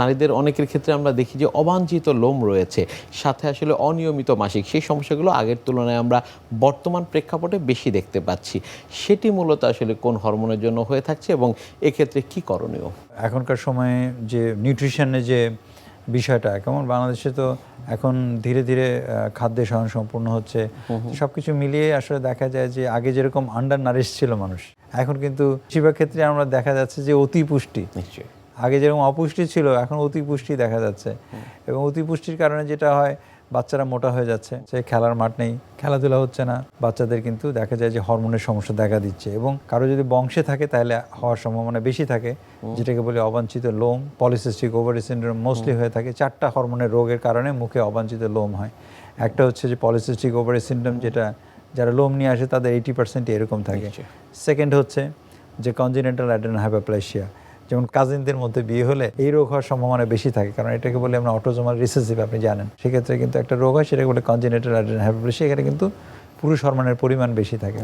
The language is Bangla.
নারীদের অনেকের ক্ষেত্রে আমরা দেখি যে অবাঞ্ছিত লোম রয়েছে, সাথে আসলে অনিয়মিত মাসিক, সেই সমস্যাগুলো আগের তুলনায় আমরা বর্তমান প্রেক্ষাপটে বেশি দেখতে পাচ্ছি। সেটি মূলত আসলে কোন হরমোনের জন্য হয়ে থাকছে এবং এক্ষেত্রে কি করণীয়? এখনকার সময়ে যে নিউট্রিশনের যে বিষয়টা, কেমন বাংলাদেশে তো এখন ধীরে ধীরে খাদ্যে স্বয়ংসম্পূর্ণ হচ্ছে। সব কিছু মিলিয়ে আসলে দেখা যায় যে আগে যেরকম আন্ডার নারিশ ছিল মানুষ, এখন কিন্তু বেশিরভাগ ক্ষেত্রে আমরা দেখা যাচ্ছে যে অতি পুষ্টি। নিশ্চয়ই। আগে যেরকম অপুষ্টি ছিল, এখন অতি পুষ্টি দেখা যাচ্ছে। এবং অতি পুষ্টির কারণে যেটা হয়, বাচ্চারা মোটা হয়ে যাচ্ছে, সে খেলার মাঠ নেই, খেলাধুলা হচ্ছে না, বাচ্চাদের কিন্তু দেখা যায় যে হরমোনের সমস্যা দেখা দিচ্ছে। এবং কারো যদি বংশে থাকে তাহলে হওয়ার সম্ভাবনা বেশি থাকে, যেটাকে বলে অবাঞ্ছিত লোম, পলিসিস্টিক ওভারি সিনড্রোম মোস্টলি হয়ে থাকে। 4টা হরমোনের রোগের কারণে মুখে অবাঞ্ছিত লোম হয়। একটা হচ্ছে যে পলিসিস্টিক ওভারি সিনড্রোম, যেটা যারা লোম নিয়ে আসে তাদের 80% এরকম থাকে। সেকেন্ড হচ্ছে যে কনজেনিটাল অ্যাড্রেনাল হাইপারপ্লেসিয়া, যেমন কাজিনদের মধ্যে বিয়ে হলে এই রোগ হওয়ার সম্ভাবনা বেশি থাকে, কারণ এটাকে বলে আমরা অটোজোমাল রিসেসিভ, আপনি জানেন। সেক্ষেত্রে কিন্তু একটা রোগ হয়, সেটাকে বলে কনজেনিটাল অ্যাড্রেনাল হাইপারপ্লেসিয়া। এখানে কিন্তু পুরুষ হরমোনের পরিমাণ বেশি থাকে।